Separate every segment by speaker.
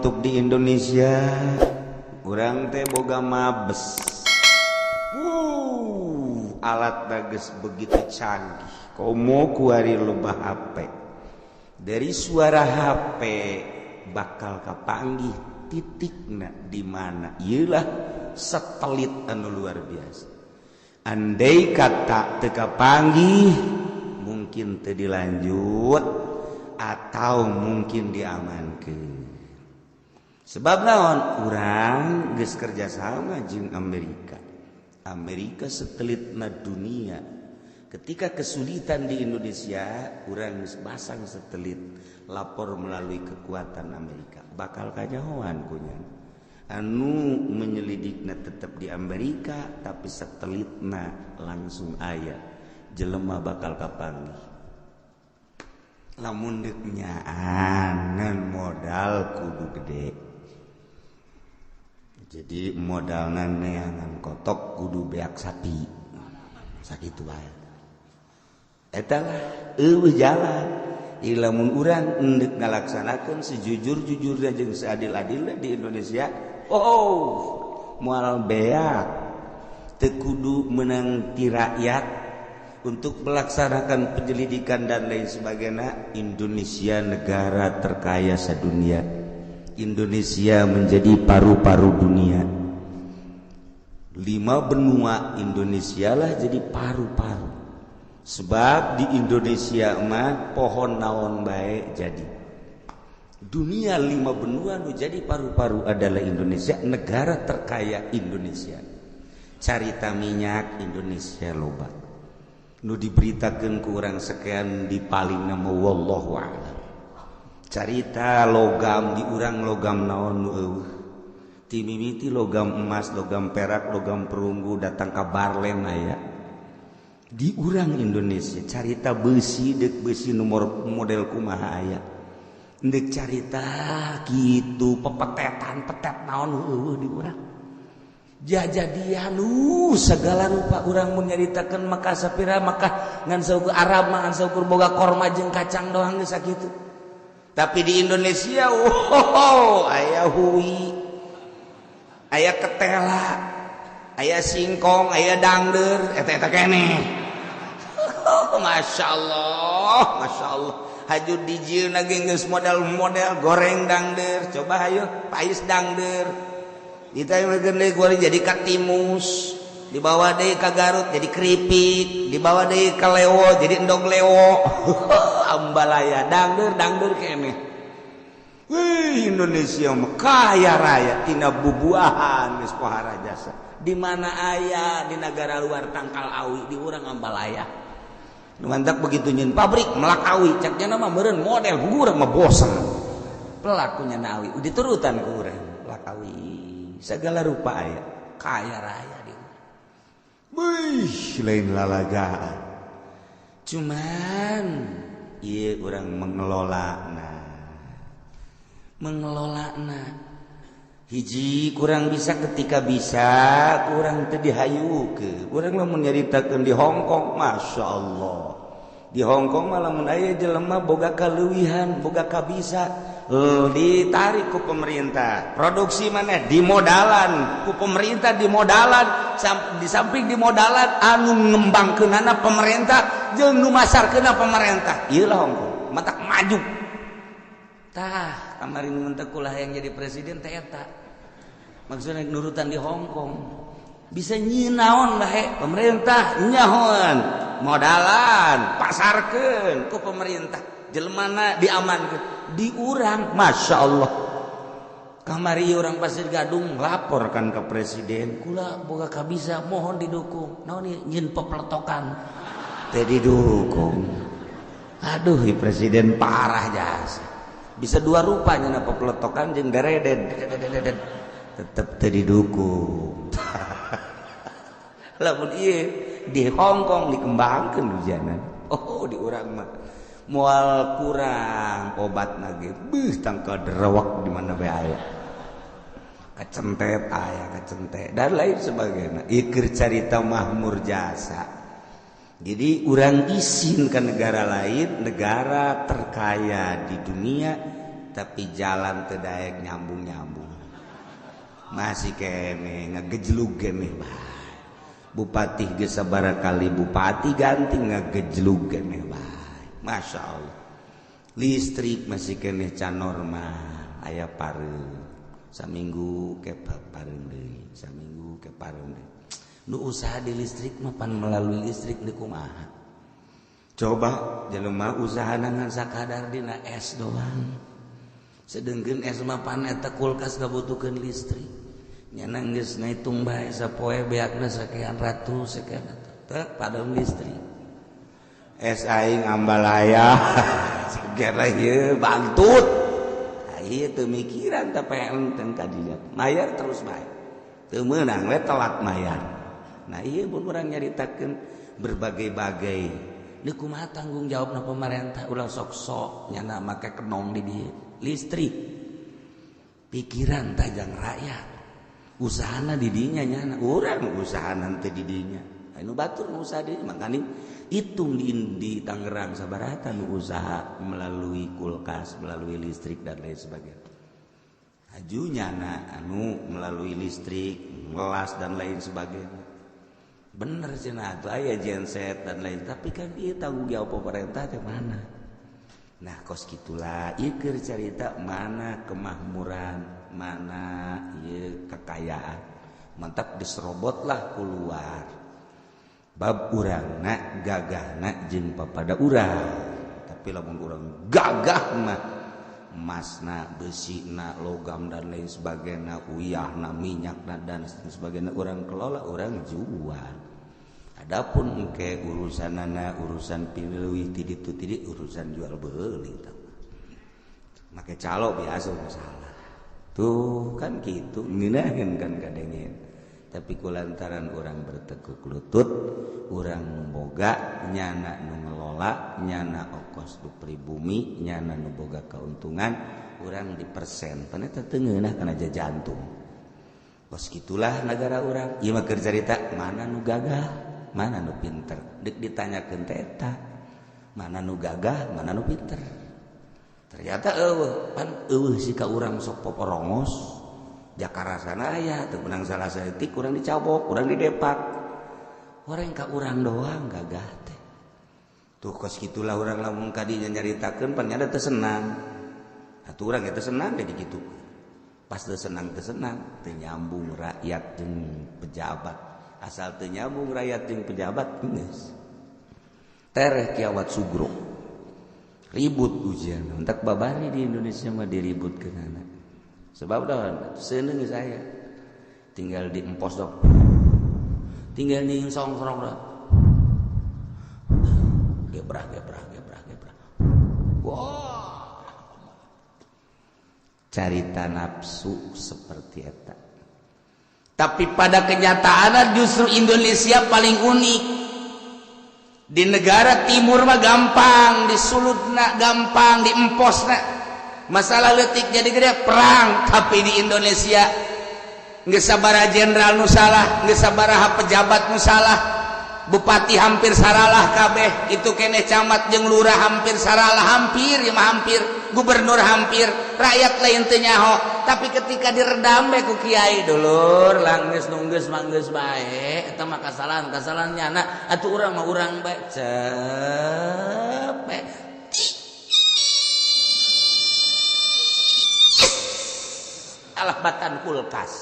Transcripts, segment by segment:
Speaker 1: untuk di Indonesia urang teh boga mabes. Alat bagus begitu canggih. Komo kuari loba HP. Dari suara HP bakal kapanggih titikna di mana. Iyalah satelit anu luar biasa. Andai kata teu kapanggih mungkin teu dilanjut atau mungkin diamankeun. Sebab naon? Urang geus kerjasama jeung Amerika satelitna dunia. Ketika kesulitan di Indonesia, urang geus pasang satelit lapor melalui kekuatan Amerika. Bakal kajahoan kunyan. Anu menyelidikna tetap di Amerika, tapi satelitna langsung aya. Jelema bakal kapanggih. Lamun deuk nyaan modal kudu gede. Jadi modalna neangan kotok kudu beak sapi. Sakitu bae. Eta lah eueuh jalan. Lamun urang endek ngalaksanakeun sejujur-jujurna jeung seadil-adilna di Indonesia, moal beak teu kudu menang ti rakyat untuk melaksanakan penyelidikan dan lain sebagainya. Indonesia negara terkaya sedunia. Indonesia menjadi paru-paru dunia. 5 benua Indonesia lah jadi paru-paru. Sebab di Indonesia mah pohon naon bae jadi. Dunia 5 benua nu jadi paru-paru adalah Indonesia, negara terkaya Indonesia. Carita minyak Indonesia loba. Nu diberitakeun ku urang sekean di paling nama wallahu a'lam. Carita logam di urang logam naon nu eueuh. Ti mimiti logam emas, logam perak, logam perunggu datang ka Barlen aya. Di urang Indonesia carita besi deuk besi nomor model kumaha aya. Deuk carita kitu pepetetan petet naon eueuh di urang. Jajadian segala rupa urang mun nyaritakeun maka sapira maka ngan saukur Arab mah ngan saukur boga korma jeung kacang doang geus sakitu. Tapi di Indonesia aya hui, aya ketela, aya singkong, aya dangder, eta keneh. Masya Allah, Masya Allah. Hajur dijieuna ge geus model-model goreng dangder. Coba hayu pais dangder. Ditayekeun deui goreng jadi katimus. Dibawa deui ka Garut jadi keripik, dibawa deui ka Lewo jadi endog lewo. Ambalaya dangder keneh. Wih, Indonesia mah kaya raya tina bubuahan geus pohara jasa. Di mana aya di negara luar tangkal awi di urang Ambalaya. Nu mantak begitu nyeun pabrik melak awi cak nya mah meureun model urang mah bosen. Pelakunya na awi diturutan ku urang melak awi. Segala rupa aya kaya raya di urang. Wih, lain lalagaan. Cuman ieu urang mengelolana hiji kurang bisa ketika bisa kurang teu dihayukeun. Urang lamun nyaritakeun di Hong Kong, Masya Allah. Di Hong Kong malah mun aya jelema boga kaleuwihan, boga kabisa, ditarik ku pemerintah. Produksi mana dimodalan ku pemerintah, dimodalan di samping dimodalan anu ngembangkeunana pemerintah jeung nu masarkeunna pemerintah. Ieu lah Hong Kong, matak maju. Tah, kamarin mentek ulah yang jadi presiden teh eta. Maksudna nurutan di Hong Kong. Bisa nyinaon bae pemerintah nyahoan modalan pasarkeun ku pemerintah. Jelmana diamankeun. Di urang Masya Allah. Kamari urang Pasir Gadung laporkan ke presiden, kula boga kabisa mohon didukung. Naon ieu nyeun pepletokan. Teu didukung. Aduh, presiden parah jasa. Bisa dua rupanya na pepletokan jeung dereden. Tetep teu didukung. Lamun ieu di Hong Kong dikembangkeun hujanan. Di urang mah moal kurang obatna ge beuh tangka derewek di mana bae aya. Kacentet aya kacentet dan lain sebagainya. Ieu keur carita makmur jasa. Jadi urang isin ke negara lain, negara terkaya di dunia, tapi jalan teu daek nyambung-nyambung masih kene ngagejlug keneh bae bupati geus sabaraha kali bupati ganti ngagejlug keneh bae masyaallah listrik masih keneh can normal aya pareung saminggu ke pareung deui saminggu ke pareung deui nu usaha di listrik mah pan melalui listrik di kumaha coba jelema usaha ngan sakadar dina es doang sedengkeun es mah pan eta kulkas ngabutuhkeun listrik nyana geus ngahitung bae sapoe beakna sakean ratus sakean teh padahal listrik es aing ambalaya segera ieu bantut ieu teu mikiran teh enten ka dinya mayar terus bae teu meunang we telat mayar nah ieu pun urang nyaritakeun berbagai-bagai ini kumaha tanggung jawabna pemerintah ulah sok-sok nyana make kenong di dieu listrik pikiran tajang rakyat usahana di dinya nyana urang usahana teh di dinya anu batur nu usaha di makanya hitung di Tangerang sabaraha nu usaha melalui kulkas melalui listrik dan lain sebagainya aju nyana anu melalui listrik ngelas dan lain sebagainya bener cenah atuh aya genset dan lain tapi kan ieu tanggung jawab pemerintah teh mana nah kos gitulah ieu keur carita mana kemakmuran mana ieu kekayaan mantap diserobotlah keluar bab urangna gagahna jeung papada urang tapi lamun urang gagah mah emasna besina logam dan lain sebagainya uyahna minyakna dan sebagainya urang kelola urang jual adapun engke urusanana urusan pileuwih ti ditu ti urusan jual beuli make calo biasa masalah tuh kan kitu ngeunaheun kan kadengen tapi kulantaran urang bertekuk lutut urang boga nyana nu ngelola nyana ongkos du pribumi nyana nu boga kauntungan urang di persen pan eta teu ngeunah kana jantung bos gitulah negara urang ieu mah keur carita mana nu gagah mana nu pinter dek ditanyakeun teh eta mana nu gagah mana nu pinter ternyata eueuh pan eueuh sika urang sok poporongos jakarasana aya teu menang salah saeutik urang dicabok urang didepak urang ka urang doang gagah teh tuh kos gitulah urang lamun ka dinya nyaritakeun pan nya teu senang atuh urang teh senang jadi kitu pas teu senang teu nyambung rakyat jeung pejabat asal teu nyambung rakyat jeung pejabat geus tereh kiawat sugro ribut ujian entak babari di Indonesia mah diributkeunana sebab daun seuneu saya tinggal di empos dok tinggal ning song-song dok gebrah wah carita nafsu seperti eta tapi pada kenyataannya justru Indonesia paling unik di negara timur mah gampang disulutna gampang diemposna masalah leutik jadi gede perang tapi di Indonesia geus sabaraha jenderal nu salah geus sabaraha pejabat nu salah bupati hampir saralah kabeh itu keneh camat jeung lurah hampir saralah hampir ya mah hampir gubernur hampir rakyat lain teu nyaho tapi ketika diredam bae ku kiai dulur langgeus nunggeus manggeus bae eta mah kasalahan nyana atuh urang mah urang bae cepet alahbatan kulkas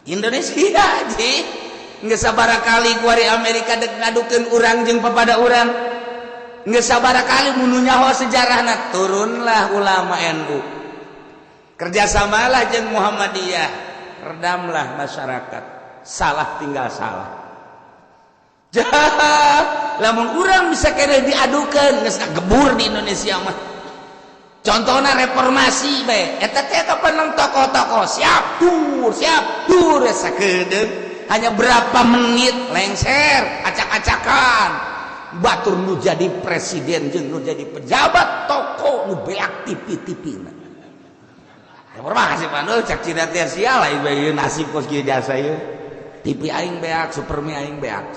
Speaker 1: Indonesia ji geus sabaraha kali kuari Amerika dek ngadukeun urang jeung papada urang geus sabaraha kali mun nyaho sejarahna turunlah ulama NU kerjasamalah jeung Muhammadiyah redamlah masyarakat salah tinggal salah jah lamun urang bisa kene diadukeun geus ngagebur di Indonesia mah contohna reformasi bae eta teh kapan tokoh-tokoh siap dur sakedeung hanya berapa menit lengser acak-acakan batur nu jadi presiden jeung nu jadi pejabat toko nu beak tipi-tipina informasi panul cak cina teh sia lain bae nasib kos kieu jasa ieu tipi aing beak supermi aing beak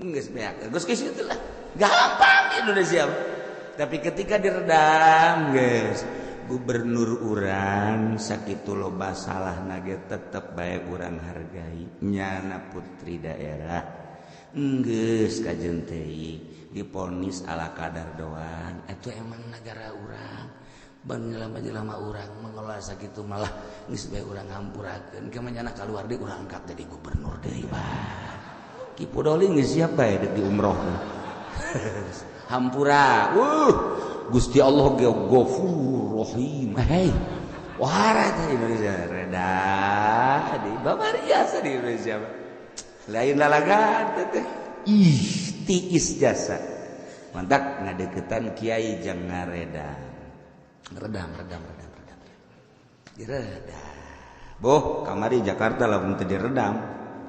Speaker 1: geus beak geus kieu teh lah gampang di Indonesia Tapi ketika diredam guys, gubernur urang sakitu loba salah nage tetep bae urang hargai nyana putri daerah geus kajeun teh diponis ala kadar doang. Itu emang negara urang ban jelema-jelema urang mengelola sakitu malah geus bae urang ngampurakeun kemanyana kaluar deui urang angkat jadi gubernur deui bah. Ki Podoli geus siap bae deuk di umroh. Hampura Gusti Allah ge Ghafurur Rahim. Hei wara teh Indonesia reda di babariasa di Indonesia lain lalagan teh tiis jasa mantak ngadeukeutan kiai jeung ngaredam redam diredam boh kamari Jakarta lamun teu diredam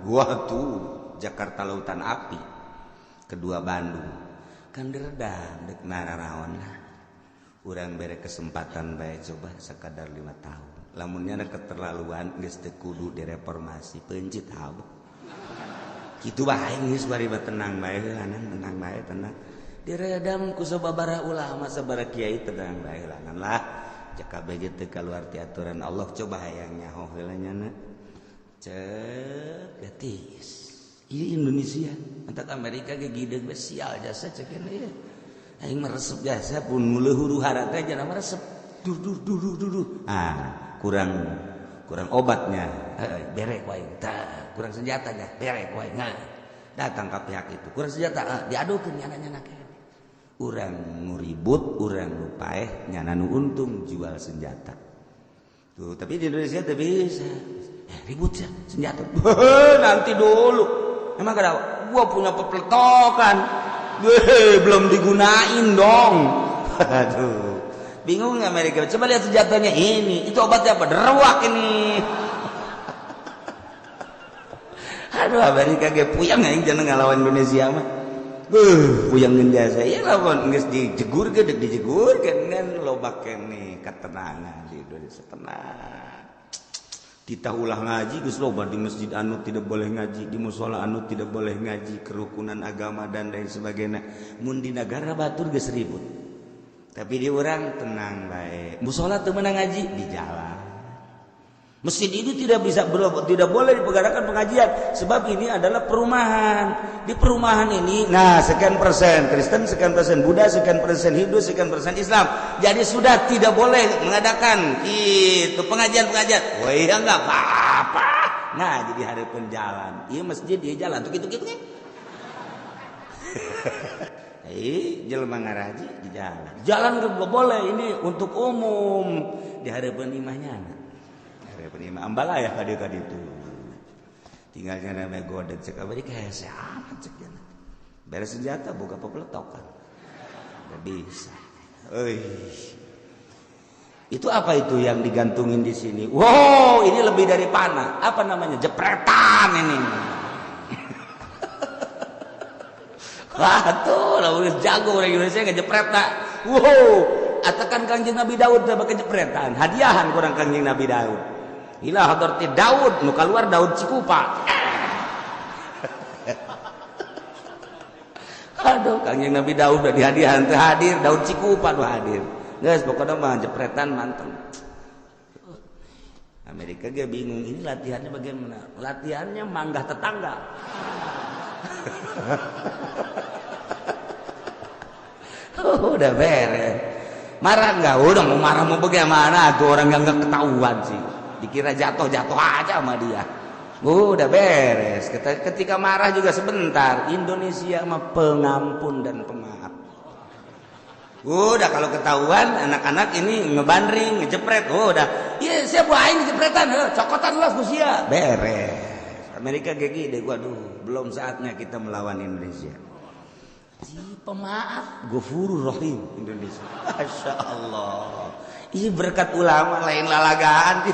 Speaker 1: gua tuh Jakarta Lautan Api kedua Bandung kan diredam dek nararaon lah urang bere kesempatan bae coba sakadar 5 tahun lamunnya ada keterlaluan geus teu kudu direformasi pencit hab kitu bae geus bari tenang bae lanang tenang bae tenang diredam ku sababaraha ulama sabaraha kiai tenang bae lanang lah cek kabeh teu kaluar ti aturan Allah coba hayang nyaho heula nyana cek getis ini Indonesia antak Amerika ge gideug we sial jasa cek ieu aing meresep jasa pun leuhur harata aja meresep dur kurang obatnya berek wae tah kurang senjatanya berek wae datang ka pihak itu kurang senjata diadukeun nyana-nyana kene urang nu ribut urang nu paeh nyana nu untung jual senjata tuh tapi di Indonesia teu bisa ribut ya senjata nanti dulu emang kada gua punya pepletokan belum digunain dong. Aduh bingung Amerika coba lihat senjatanya ini itu obatnya apa deruak ini. Aduh Amerika ge puyang aing jangan ngalawan Indonesia mah puyang geun jasa ieu lamun geus dijegur ge deuk dijegurkeun kan loba keneh katenangan di Indonesia tenang. Kita ulah ngaji geus loba di masjid anu tidak boleh ngaji di mushola anu tidak boleh ngaji kerukunan agama dan lain sebagainya mun di negara batur geus ribut tapi di urang tenang bae mushola teu meunang ngaji di jalan masjid itu tidak boleh dipegadangkan pengajian sebab ini adalah perumahan di perumahan ini nah sekian persen Kristen sekian persen Buddha sekian persen Hindu sekian persen Islam jadi sudah tidak boleh mengadakan itu pengajian wah ya enggak apa-apa nah jadi harapan jalan iya masjid dia jalan tuh gitu-gitu kan jelema ngaraji di jalan enggak boleh ini untuk umum di harapan imahnya penima ambala ya kadieu itu tinggal nyana godek cek abadi kayak aman cek yana beres senjata boga pepletokan enggak bisa itu apa itu yang digantungin di sini wow ini lebih dari panah apa namanya jepretan ini wah tuh lalu jago orang Indonesia ngejepret tak wow atakan Kangjeng Nabi Daud teh pakai jepretan hadiahan kurang Kangjeng Nabi Daud Ilah hadarti Daud, nu keluar Daud Cikupa. Aduh, Kangjeng Nabi Daud udah dihadiahan teh hadir, Daud Cikupa nu hadir. Geus pokoknya mah jepretan mantep. Amerika ge bingung ini latihannya bagaimana? Latihannya manggah tetangga. Udah beres. Marah enggak? Udah mau marah mau bagaimana? Tuh orang yang enggak ketahuan sih. Dikira jatuh aja sama dia. Udah beres. Ketika marah juga sebentar. Indonesia mah pengampun dan pemaaf. Udah kalau ketahuan anak-anak ini ngebandring, ngejepret. Udah. Iya siap aing ngejepretan. Cokotan lah kusia. Beres. Amerika gigi deh. Waduh. Belum saatnya kita melawan Indonesia. Si pemaaf. Ghafurur Rahim Indonesia. Masya Allah. Ih berkat ulama lain lalagaan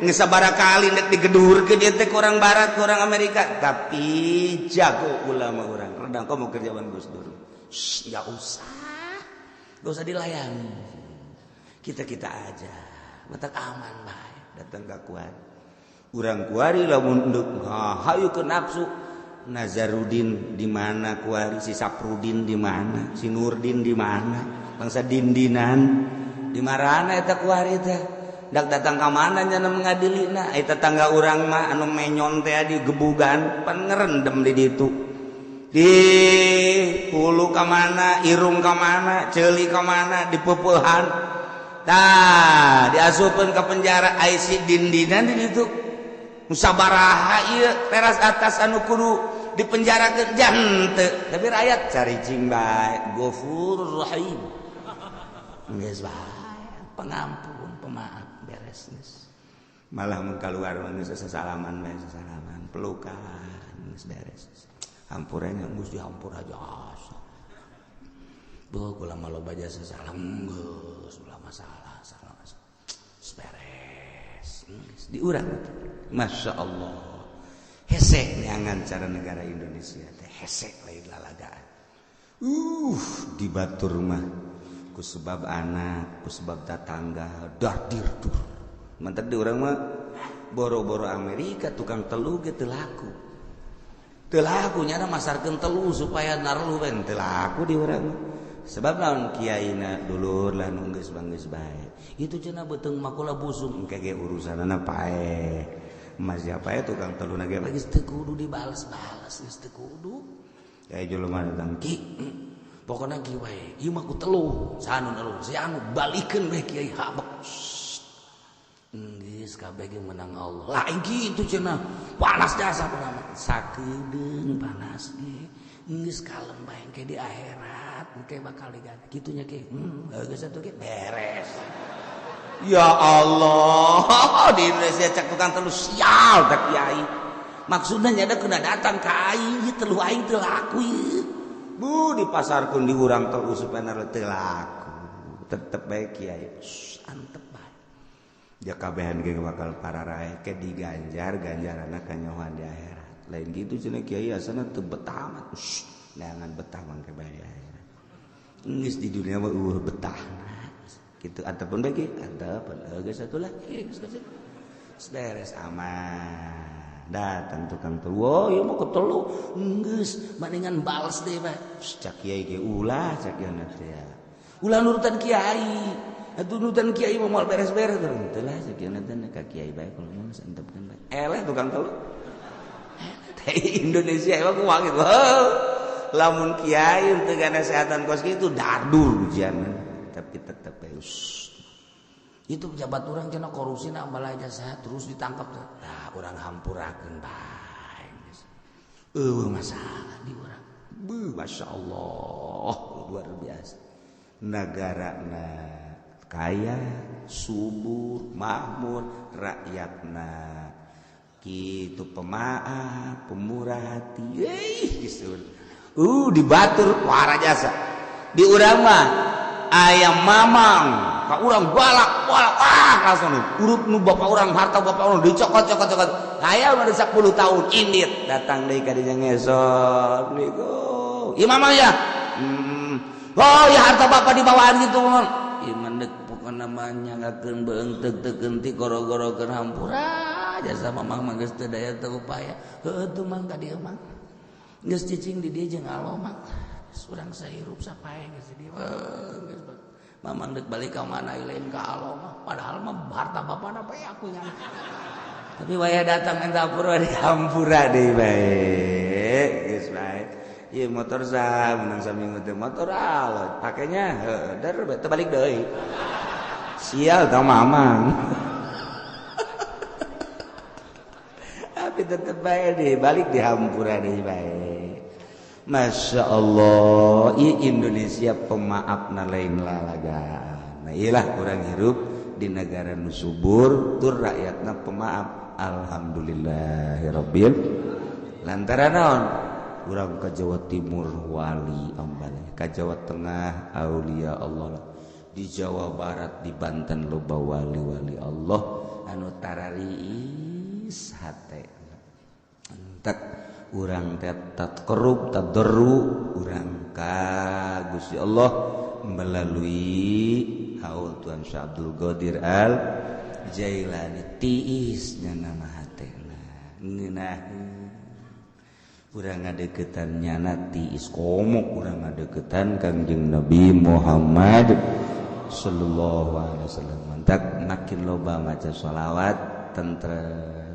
Speaker 1: ngesabara kali nek digedurkeun ieu teh orang barat ku orang Amerika tapi jago ulama orang redang kamu kerjaan Gus Dur enggak usah dilayani kita aja matak aman bae datang ka kuat urang kuari lamun enduk hayu ke nafsu Nazarudin di mana kuari si Saprudin di mana si Nurdin di mana bangsa dindinan di marana eta ku hari teh dak datang ka mana nya ngadilina eta tangga urang mah anu menyon teh di gebugan pan ngerendem di ditu di hulu ka mana irung ka mana ceuli ka mana di peupehan tah diasupkeun ka penjara aisi dindinan di ditu musabaraha ieu teras atas anu kudu dipenjarakeun jante tapi rakyat caricing bae Ghafurur Rahim geus bae pengampun pemaaf beres geus malah mun kaluar geus sasalaman bae sasalaman pelukan geus beres hampuranya geus dihampur aja beuh kula mah loba jasa salam geus ulah masalah salah beres geus diurang masyaallah hese neangan cara negara Indonesia teh hese lain lalagaan dibatur mah ku sebab anak ku sebab tetangga dardir-dur mantep di urang mah boro-boro Amerika tukang telu ge teu laku nyana masarkeun telu supaya narlu ben teu laku di urang mah sebab naon kiaina dulur lah nu geus bae itu cenah beuteung makula busung engke ge urusanna pae mas siapa ya tukang telu nage lagi teu kudu dibales-bales geus teu kudu ya jelema datang ki pokona ki wae ieu mah ku telu sanu telu si anu balikeun we kiai habek geus kabeh ge menang Allah lain kitu cenah panas jasa penama sakedeung panas ge geus kalem bae engke di akhirat engke bakal diganti kitunya ki geus atuh ki beres. Ya Allah di Indonesia cek tukang telu sial tak kiai maksudnya nyada kena datang ke aing telu aing teu laku bu dipasarkeun di urang telu supaya teu laku tetep bae kiai antep bae ya kabehan ge bakal pararae ke diganjar ganjaranna kanyohan di akhirat lain gitu cenah kiai asana teu betah mah jangan betah mangke bae di akhirat geus di dunia mah betah gitu ataupun bagi ataupun geus atulah geus beres aman datang tukang telu oh ieu mah ketelu geus mendingan bales deui bae cak kiai ge ulah cak ieu teh ulah nurutan kiai atuh nurutan kiai mah moal beres-beres teh lah cak ieu teh ka kiai bae kalau mau santepkeun bae eleh tukang telu teh Indonesia emang kumaha gitu lamun kiai teu kana kesehatan kos kitu dardur ujianna tapi tetap itu pejabat orang cenah korupsi na malah jasa terus ditangkap nah orang hampurakeun bae masalah di urang Masya Allah luar biasa negarana kaya subur makmur rakyatna kitu pemaaf pemurah hati dibatur wara jasa di urang mah ayam mamang ka urang balak langsung urut nu bapak urang harta bapak urang dicokot aya mah 10 tahun indit datang deui ka dinya ngesot niku ieu mamang ya oh ya harta bapak dibawaan gitu mon ieu mendek pokona namanya ngakeun beunteug teu keunti goro-gorokeun hampura jasa mamang mah geus teu daya teu upaya heuh tuh mang ka dieu mang geus cicing di dieu jeung alo mang urang sahirup sapae geus di dieu mamang dek balik ka mana lain ka Allah mah padahal mah harta bapana bae aku nya tapi waya datang enta hampura di hampura deui bae geus bae ieu motor sah menang saminggu teh motor alot pakainya heuder teu balik deui sial tah mamang tapi tetep bae deui balik di hampura deui bae Masya Allah Indonesia pemaafna lain lalagaan nah iyalah orang hirup di negara nu subur tur rakyatna pemaaf alhamdulillahirabbil lantaran naon urang ka Jawa Timur wali ambane ka Jawa Tengah aulia Allah di Jawa Barat di Banten loba wali-wali Allah anu tarariis hate entek urang teh tatqarrub tadarru urang ka Gusti Allah melalui haul Tuan Syekh Abdul Qadir Al Jailani tiis nya nama hatena ngeunah kurang ngadeukeutannya nati iskomo kurang ngadeukeutan Kangjeng Nabi Muhammad sallallahu alaihi wasallam. Mantak makin loba maca sholawat tentrem